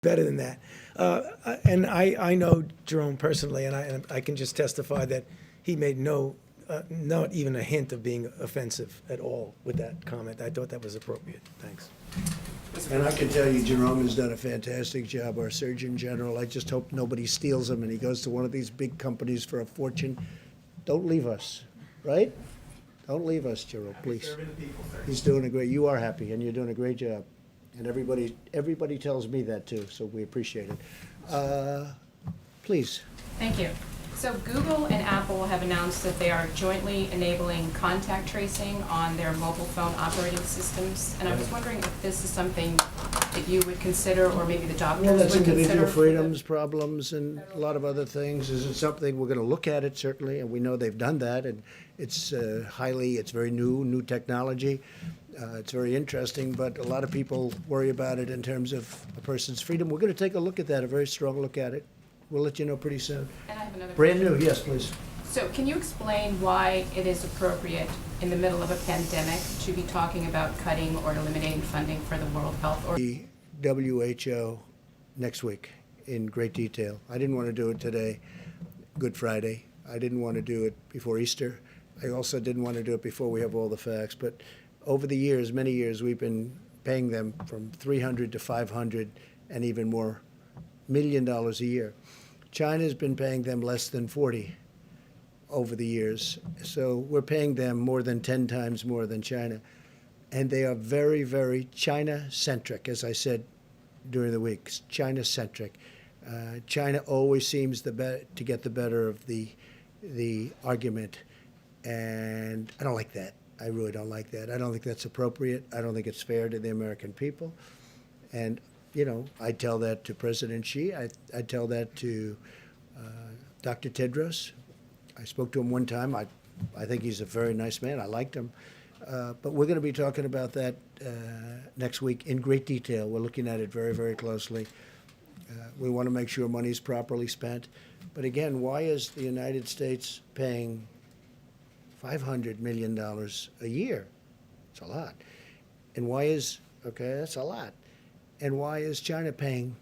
better than that. And I know Jerome personally, and I can just testify that he made not even a hint of being offensive at all with that comment. I thought that was appropriate. Thanks. And I can tell you, Jerome has done a fantastic job, our Surgeon General. I just hope nobody steals him and he goes to one of these big companies for a fortune. Don't leave us, right? Don't leave us, Jerome, please. He's doing a great, you are happy, and you're doing a great job. And everybody tells me that too, so we appreciate it. Please. Thank you. So Google and Apple have announced that they are jointly enabling contact tracing on their mobile phone operating systems. And I was wondering if this is something that you would consider, or maybe the doctors Well, would that's consider. individual freedoms, problems, and a lot of other things. Is it something we're going to look at it, certainly, and we know they've done that, and it's it's very new technology. It's very interesting, but a lot of people worry about it in terms of a person's freedom. We're going to take a look at that, a very strong look at it. We'll let you know pretty soon. And I have another Brand question. new, yes, please. So can you explain why it is appropriate in the middle of a pandemic to be talking about cutting or eliminating funding for the World Health Organization? The WHO next week in great detail. I didn't want to do it today, Good Friday. I didn't want to do it before Easter. I also didn't want to do it before we have all the facts. But over the years, many years, we've been paying them from 300 to 500 and even more $1 million a year. China's been paying them less than 40 over the years. So we're paying them more than 10 times more than China. And they are very, very China-centric, as I said during the week, China-centric. China always seems to get the better of the argument. And I don't like that. I really don't like that. I don't think that's appropriate. I don't think it's fair to the American people. And you know, I tell that to President Xi. I tell that to Dr. Tedros. I spoke to him one time. I think he's a very nice man. I liked him. But we're going to be talking about that next week in great detail. We're looking at it very, very closely. We want to make sure money is properly spent. But again, why is the United States paying $500 million a year? It's a lot. And why is, okay, that's a lot. And why is China paying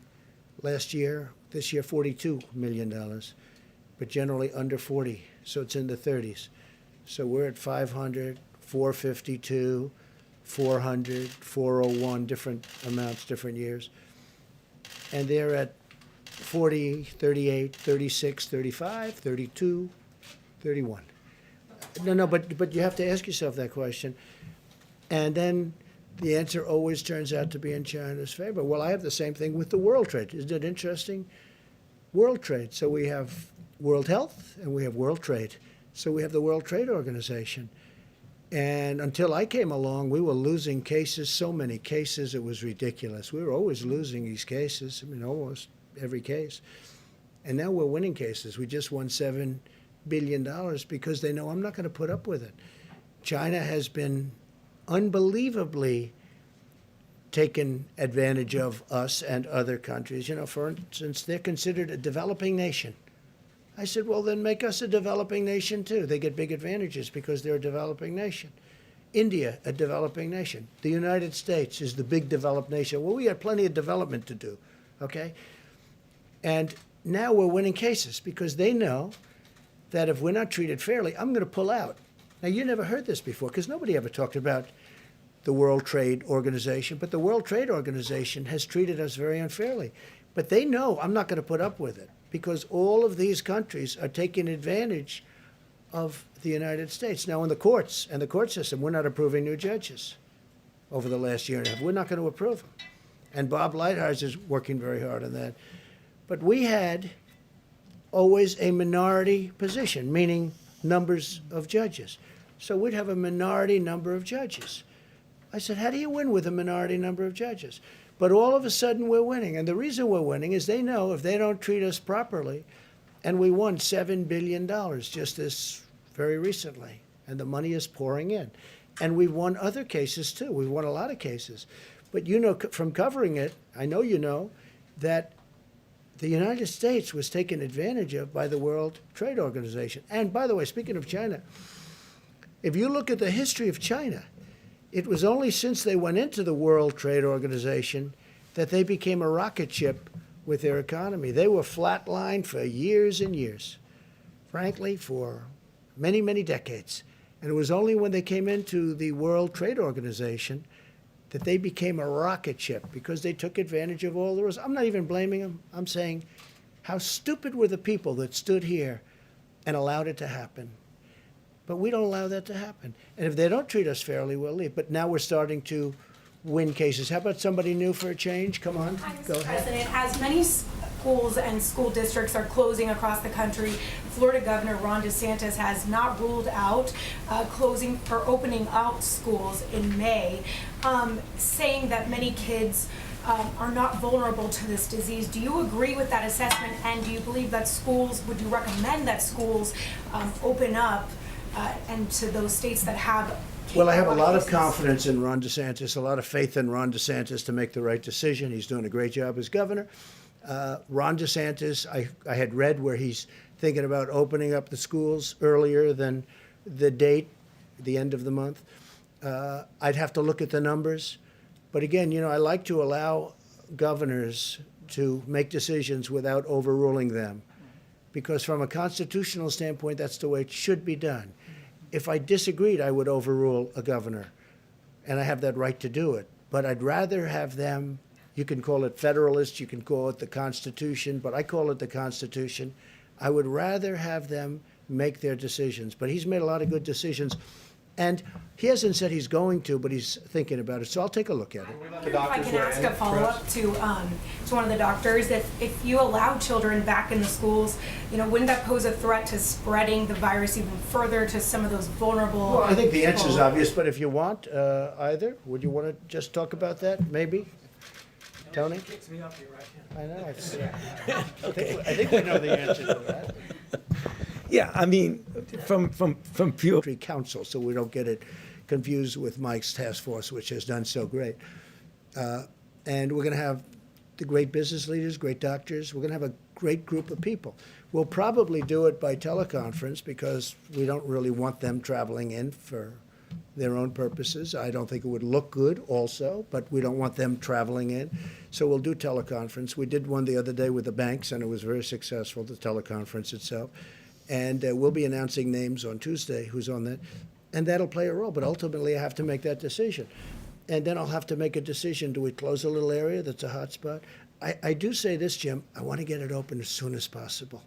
this year, $42 million, but generally under 40, so it's in the 30s. So we're at 500, 452, 400, 401, different amounts, different years. And they're at 40, 38, 36, 35, 32, 31. No, but you have to ask yourself that question. And then the answer always turns out to be in China's favor. Well, I have the same thing with the world trade. Isn't it interesting? World trade. So we have World Health and we have World Trade. So we have the World Trade Organization. And until I came along, we were losing cases, so many cases, it was ridiculous. We were always losing these cases, I mean, almost every case. And now we're winning cases. We just won $7 billion because they know I'm not going to put up with it. China has been unbelievably taken advantage of us and other countries. You know, for instance, they're considered a developing nation. I said, well, then make us a developing nation too. They get big advantages because they're a developing nation. India, a developing nation. The United States is the big developed nation. Well, we have plenty of development to do, okay? And now we're winning cases because they know that if we're not treated fairly, I'm going to pull out. Now, you never heard this before because nobody ever talked about the World Trade Organization, but the World Trade Organization has treated us very unfairly. But they know I'm not going to put up with it because all of these countries are taking advantage of the United States. Now, in the courts and the court system, we're not approving new judges over the last year and a half. We're not going to approve them. And Bob Lighthizer is working very hard on that. But we had always a minority position, meaning numbers of judges. So we'd have a minority number of judges. I said, how do you win with a minority number of judges? But all of a sudden we're winning. And the reason we're winning is they know if they don't treat us properly, and we won $7 billion just this very recently, and the money is pouring in. And we've won other cases too. We've won a lot of cases. But you know from covering it, I know you know, that the United States was taken advantage of by the World Trade Organization. And by the way, speaking of China, if you look at the history of China, it was only since they went into the World Trade Organization that they became a rocket ship with their economy. They were flatlined for years and years, frankly, for many, many decades. And it was only when they came into the World Trade Organization that they became a rocket ship because they took advantage of all the rules. I'm not even blaming them. I'm saying, how stupid were the people that stood here and allowed it to happen? But we don't allow that to happen. And if they don't treat us fairly, we'll leave. But now we're starting to win cases. How about somebody new for a change? Come on, go Mr. ahead. President, as many schools and school districts are closing across the country, Florida Governor Ron DeSantis has not ruled out closing or opening out schools in May, saying that many kids are not vulnerable to this disease. Do you agree with that assessment, and do you believe that schools, would you recommend that schools open up and to those states that have Well, I have a lot of cases? confidence in Ron DeSantis, a lot of faith in Ron DeSantis to make the right decision. He's doing a great job as governor. Ron DeSantis, I had read where he's thinking about opening up the schools earlier than the date, the end of the month. I'd have to look at the numbers. But again, I like to allow governors to make decisions without overruling them. Because from a constitutional standpoint, that's the way it should be done. If I disagreed, I would overrule a governor. And I have that right to do it. But I'd rather have them, you can call it federalist, you can call it the Constitution, but I call it the Constitution. I would rather have them make their decisions. But he's made a lot of good decisions. And he hasn't said he's going to, but he's thinking about it. So I'll take a look at it. If I can ask a follow-up to one of the doctors, if you allow children back in the schools, wouldn't that pose a threat to spreading the virus even further to some of those vulnerable? Well, I think the answer is people? obvious, but if you want, either, would you want to just talk about that, maybe? Tony? Kicks me up here, right? I know. I think we know the answer to that. Yeah, I mean, from pure. Council, so we don't get it confused with Mike's task force, which has done so great. And we're going to have the great business leaders, great doctors. We're going to have a great group of people. We'll probably do it by teleconference because we don't really want them traveling in for their own purposes. I don't think it would look good also, but we don't want them traveling in. So we'll do teleconference. We did one the other day with the banks, and it was very successful, the teleconference itself. And we'll be announcing names on Tuesday, who's on that. And that'll play a role. But ultimately, I have to make that decision. And then I'll have to make a decision. Do we close a little area that's a hot spot? I do say this, Jim. I want to get it open as soon as possible.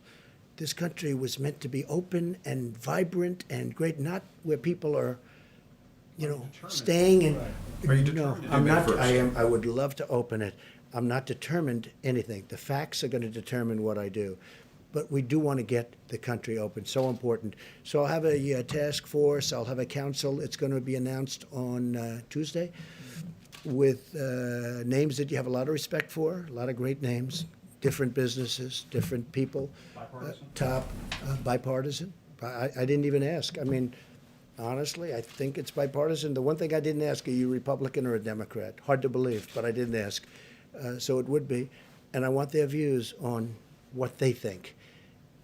This country was meant to be open and vibrant and great, not where people are, staying. Are you determined to do I'm May not. 1st? I would love to open it. I'm not determined anything. The facts are going to determine what I do. But we do want to get the country open, so important. So I'll have a task force, I'll have a council. It's going to be announced on Tuesday with names that you have a lot of respect for, a lot of great names, different businesses, different people. Bipartisan? Bipartisan. I didn't even ask. I mean, honestly, I think it's bipartisan. The one thing I didn't ask, are you Republican or a Democrat? Hard to believe, but I didn't ask. So it would be. And I want their views on what they think.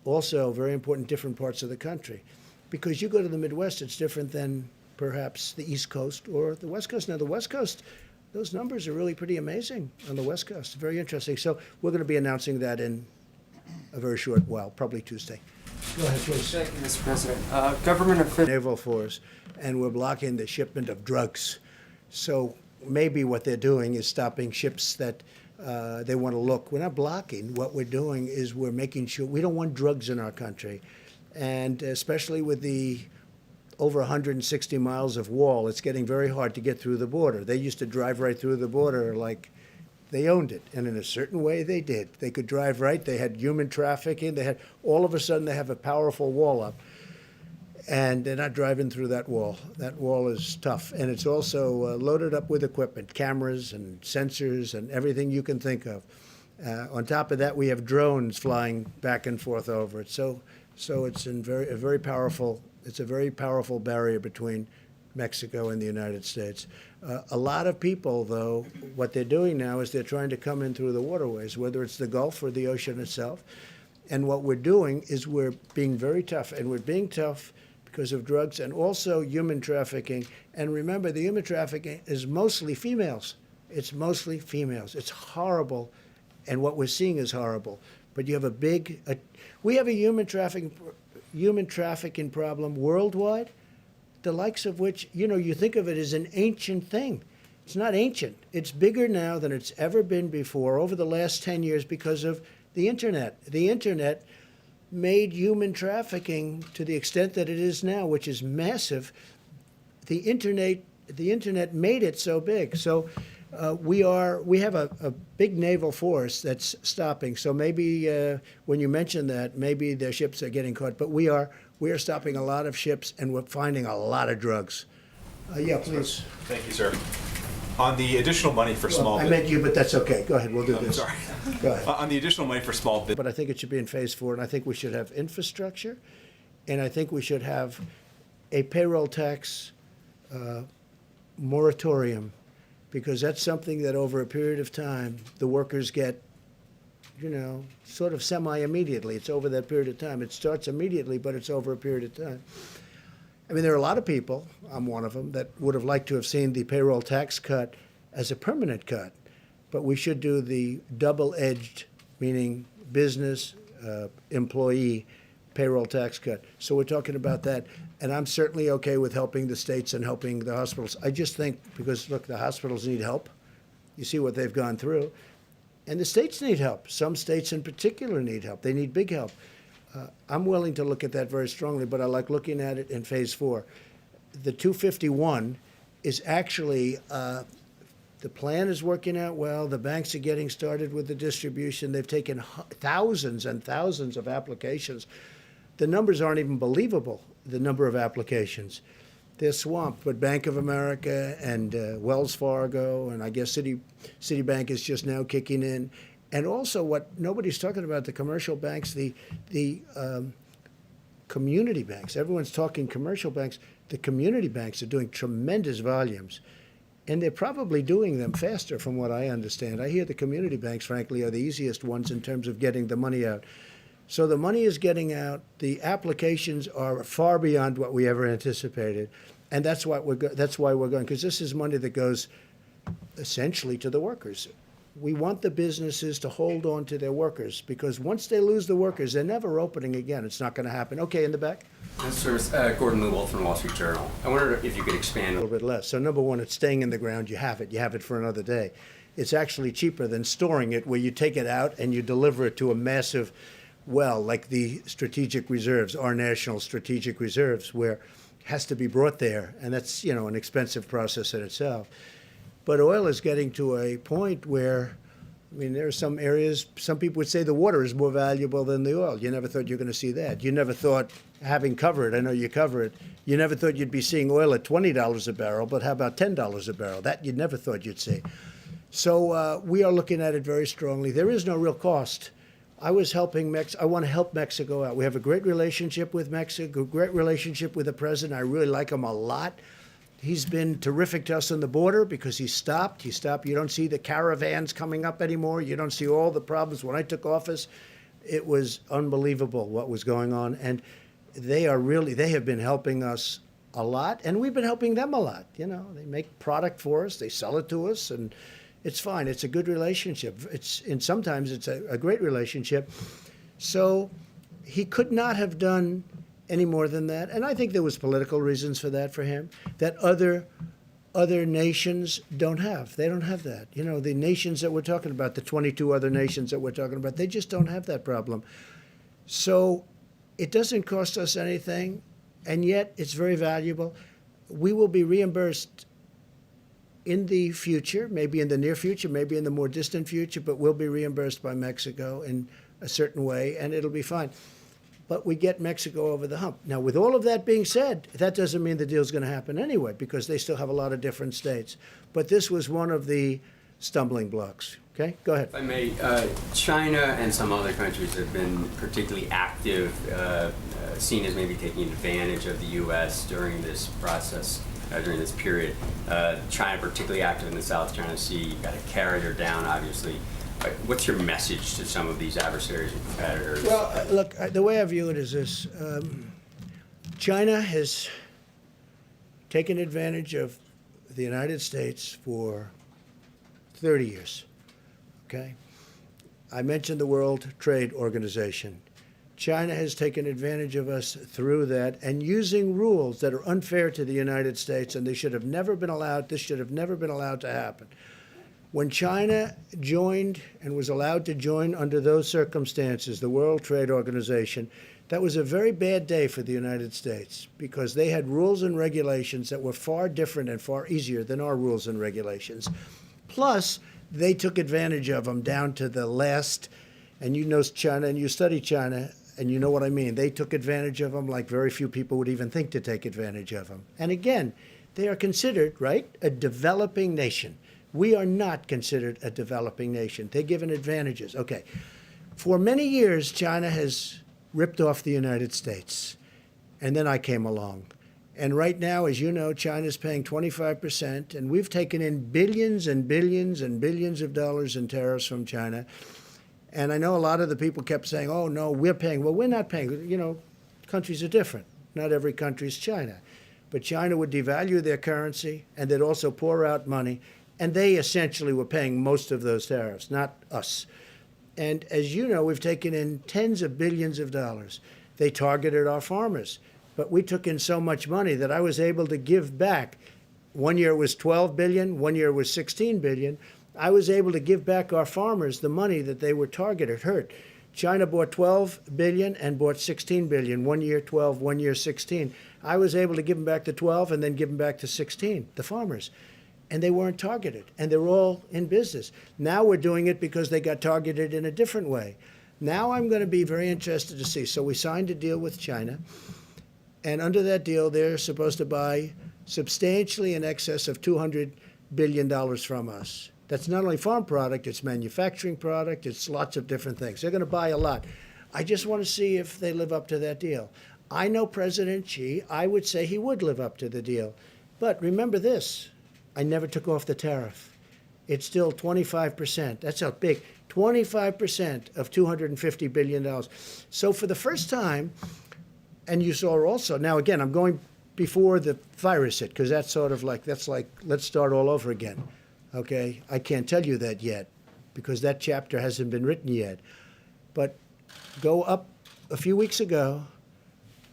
Also, very important, different parts of the country. Because you go to the Midwest, it's different than perhaps the East Coast or the West Coast. Now, the West Coast, those numbers are really pretty amazing on the West Coast. Very interesting. So we're going to be announcing that in a very short while, probably Tuesday. Go ahead, please. Thank you, Mr. President. Government officials. Naval force, and we're blocking the shipment of drugs. So maybe what they're doing is stopping ships that they want to look. We're not blocking. What we're doing is we're making sure we don't want drugs in our country. And especially with the over 160 miles of wall, it's getting very hard to get through the border. They used to drive right through the border like they owned it. And in a certain way, they did. They could drive right. They had human trafficking. They had, all of a sudden, they have a powerful wall up. And they're not driving through that wall. That wall is tough. And it's also loaded up with equipment, cameras and sensors and everything you can think of. On top of that, we have drones flying back and forth over it. So it's a very powerful barrier between Mexico and the United States. A lot of people, though, what they're doing now is they're trying to come in through the waterways, whether it's the Gulf or the ocean itself. And what we're doing is we're being very tough. And we're being tough because of drugs and also human trafficking. And remember, the human trafficking is mostly females. It's mostly females. It's horrible, and what we're seeing is horrible. But you have we have a human trafficking problem worldwide, the likes of which, you think of it as an ancient thing. It's not ancient. It's bigger now than it's ever been before over the last 10 years because of the internet. The internet made human trafficking to the extent that it is now, which is massive. The internet made it so big. So we have a big naval force that's stopping. So maybe when you mention that, maybe their ships are getting caught. But we are stopping a lot of ships, and we're finding a lot of drugs. Yeah, please. Thank you, sir. On the additional money for small I meant you, but that's okay. Go ahead. We'll do this. Sorry. Go ahead. On the additional money for small business. But I think it should be in phase 4, and I think we should have infrastructure, and I think we should have a payroll tax moratorium, because that's something that over a period of time the workers get, sort of semi-immediately. It's over that period of time. It starts immediately, but it's over a period of time. I mean, there are a lot of people, I'm one of them, that would have liked to have seen the payroll tax cut as a permanent cut. But we should do the double-edged, meaning business, employee, payroll tax cut. So we're talking about that. And I'm certainly okay with helping the states and helping the hospitals. I just think, because, look, the hospitals need help. You see what they've gone through. And the states need help. Some states in particular need help. They need big help. I'm willing to look at that very strongly, but I like looking at it in phase 4. The 251 is actually, the plan is working out well. The banks are getting started with the distribution. They've taken thousands and thousands of applications. The numbers aren't even believable, the number of applications. They're swamped, but Bank of America and Wells Fargo, and I guess Citibank is just now kicking in. And also, what nobody's talking about, the commercial banks, the community banks. Everyone's talking commercial banks. The community banks are doing tremendous volumes. And they're probably doing them faster, from what I understand. I hear the community banks, frankly, are the easiest ones in terms of getting the money out. So the money is getting out. The applications are far beyond what we ever anticipated. And that's why we're going, because this is money that goes essentially to the workers. We want the businesses to hold on to their workers, because once they lose the workers, they're never opening again. It's not going to happen. Okay, in the back? Sir, Gordon Lewald from Wall Street Journal. I wonder if you could expand A little bit less. So number one, it's staying in the ground. You have it for another day. It's actually cheaper than storing it, where you take it out and you deliver it to a massive well, like the strategic reserves, our national strategic reserves, where it has to be brought there. And that's, an expensive process in itself. But oil is getting to a point where, there are some areas, some people would say the water is more valuable than the oil. You never thought you were going to see that. You never thought, having covered, I know you cover it, you never thought you'd be seeing oil at $20 a barrel, but how about $10 a barrel? That you never thought you'd see. So we are looking at it very strongly. There is no real cost. I was helping Mexico. I want to help Mexico out. We have a great relationship with Mexico, great relationship with the president. I really like him a lot. He's been terrific to us on the border because he stopped. You don't see the caravans coming up anymore. You don't see all the problems. When I took office, it was unbelievable what was going on. And they have been helping us a lot, and we've been helping them a lot. They make product for us, they sell it to us, and it's fine. It's a good relationship. And sometimes it's a great relationship. So he could not have done any more than that. And I think there was political reasons for that for him, that other nations don't have. They don't have that. The nations that we're talking about, the 22 other nations that we're talking about, they just don't have that problem. So it doesn't cost us anything, and yet it's very valuable. We will be reimbursed in the future, maybe in the near future, maybe in the more distant future, but we'll be reimbursed by Mexico in a certain way, and it'll be fine. But we get Mexico over the hump. Now, with all of that being said, that doesn't mean the deal's going to happen anyway, because they still have a lot of different states. But this was one of the stumbling blocks. Okay, go ahead. If I may, China and some other countries have been particularly active, seen as maybe taking advantage of the U.S. during this process, during this period. China particularly active in the South China Sea. You've got a carrier down, obviously. What's your message to some of these adversaries and competitors? Well, look, the way I view it is this. China has taken advantage of the United States for 30 years, okay? I mentioned the World Trade Organization. China has taken advantage of us through that and using rules that are unfair to the United States, and they should have never been allowed, this should have never been allowed to happen. When China joined and was allowed to join under those circumstances, the World Trade Organization, that was a very bad day for the United States because they had rules and regulations that were far different and far easier than our rules and regulations. Plus, they took advantage of them down to the last, and you know China and you study China, and you know what I mean. They took advantage of them like very few people would even think to take advantage of them. And again, they are considered, right, a developing nation. We are not considered a developing nation. They're given advantages. Okay. For many years, China has ripped off the United States. And then I came along. And right now, as you know, China's paying 25%, and we've taken in billions and billions and billions of dollars in tariffs from China. And I know a lot of the people kept saying, oh, no, we're paying. Well, we're not paying. You know, countries are different. Not every country is China. But China would devalue their currency, and they'd also pour out money. And they essentially were paying most of those tariffs, not us. And as you know, we've taken in tens of billions of dollars. They targeted our farmers. But we took in so much money that I was able to give back. One year it was 12 billion, one year it was 16 billion. I was able to give back our farmers the money that they were targeted, hurt. China bought 12 billion and bought 16 billion. 1 year 12, 1 year 16. I was able to give them back the 12 and then give them back the 16, the farmers. And they weren't targeted, and they're all in business. Now we're doing it because they got targeted in a different way. Now I'm going to be very interested to see. So we signed a deal with China, and under that deal, they're supposed to buy substantially in excess of $200 billion from us. That's not only farm product, it's manufacturing product, it's lots of different things. They're going to buy a lot. I just want to see if they live up to that deal. I know President Xi, I would say he would live up to the deal. But remember this. I never took off the tariff. It's still 25%. That's how big. 25% of $250 billion. So for the first time, and you saw also, now again, I'm going before the virus hit, because that's sort of like, that's like, let's start all over again. Okay? I can't tell you that yet, because that chapter hasn't been written yet. But go up a few weeks ago,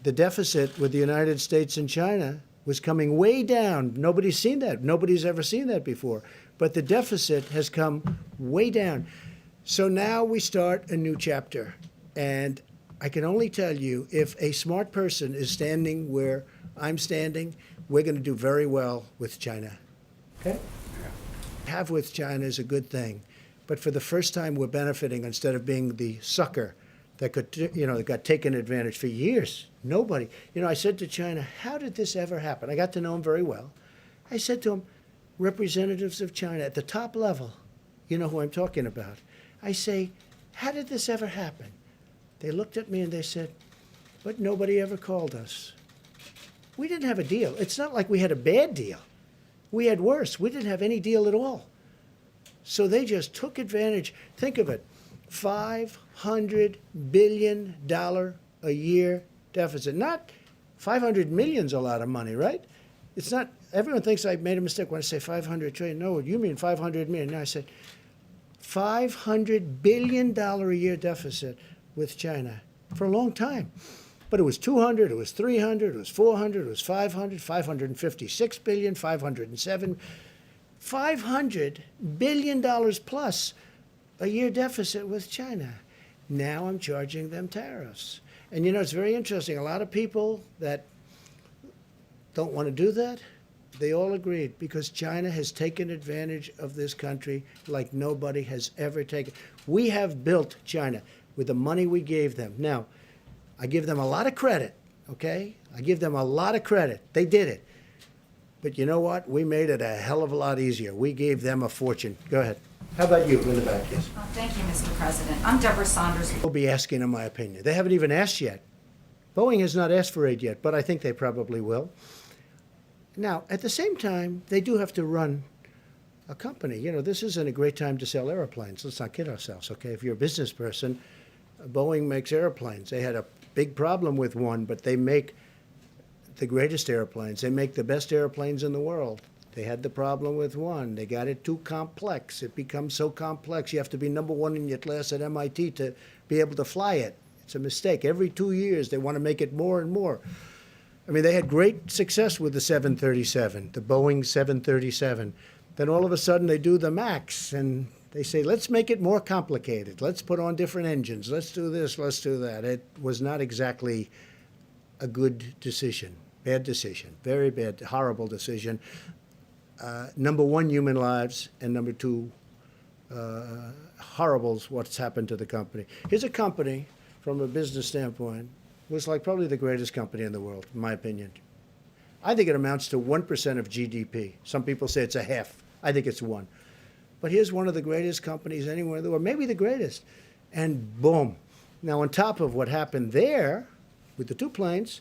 the deficit with the United States and China was coming way down. Nobody's seen that. Nobody's ever seen that before. But the deficit has come way down. So now we start a new chapter. And I can only tell you, if a smart person is standing where I'm standing, we're going to do very well with China. Okay? Have with China is a good thing. But for the first time, we're benefiting instead of being the sucker that could, that got taken advantage for years. Nobody. I said to China, how did this ever happen? I got to know him very well. I said to him, representatives of China at the top level, you know who I'm talking about. I say, how did this ever happen? They looked at me and they said, but nobody ever called us. We didn't have a deal. It's not like we had a bad deal. We had worse. We didn't have any deal at all. So they just took advantage. Think of it. $500 billion a year deficit. Not 500 million's a lot of money, right? It's not, everyone thinks I made a mistake when I say 500 trillion. No, you mean 500 million. No, I said $500 billion a year deficit with China for a long time. But it was 200, it was 300, it was 400, it was 500, 556 billion, 507, $500 billion plus a year deficit with China. Now I'm charging them tariffs. And it's very interesting. A lot of people that don't want to do that, they all agreed because China has taken advantage of this country like nobody has ever taken. We have built China with the money we gave them. Now, I give them a lot of credit, okay? I give them a lot of credit. They did it. But you know what? We made it a hell of a lot easier. We gave them a fortune. Go ahead. How about you in the back? Yes. Oh, thank you, Mr. President. I'm Deborah Saunders. We'll be asking in my opinion. They haven't even asked yet. Boeing has not asked for aid yet, but I think they probably will. Now, at the same time, they do have to run a company. This isn't a great time to sell airplanes. Let's not kid ourselves, okay? If you're a business person, Boeing makes airplanes. They had a big problem with one, but they make the greatest airplanes. They make the best airplanes in the world. They had the problem with one. They got it too complex. It becomes so complex. You have to be number one in your class at MIT to be able to fly it. It's a mistake. Every 2 years, they want to make it more and more. I mean, they had great success with the 737, the Boeing 737. Then all of a sudden, they do the MAX, and they say, let's make it more complicated. Let's put on different engines. Let's do this. Let's do that. It was not exactly a good decision. Bad decision. Very bad, horrible decision. Number one, human lives, and number two, horrible's what's happened to the company. Here's a company, from a business standpoint, was like probably the greatest company in the world, in my opinion. I think it amounts to 1% of GDP. Some people say it's a half. I think it's 1. But here's one of the greatest companies anywhere in the world, maybe the greatest. And boom. Now, on top of what happened there with the 2 planes,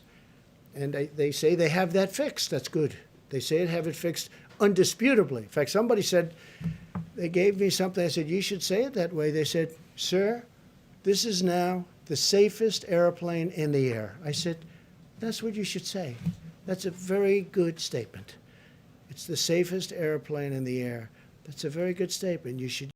and they say they have that fixed. That's good. They say they have it fixed undisputably. In fact, somebody said, they gave me something. I said, you should say it that way. They said, sir, this is now the safest airplane in the air. I said, that's what you should say. That's a very good statement. It's the safest airplane in the air. That's a very good statement. You should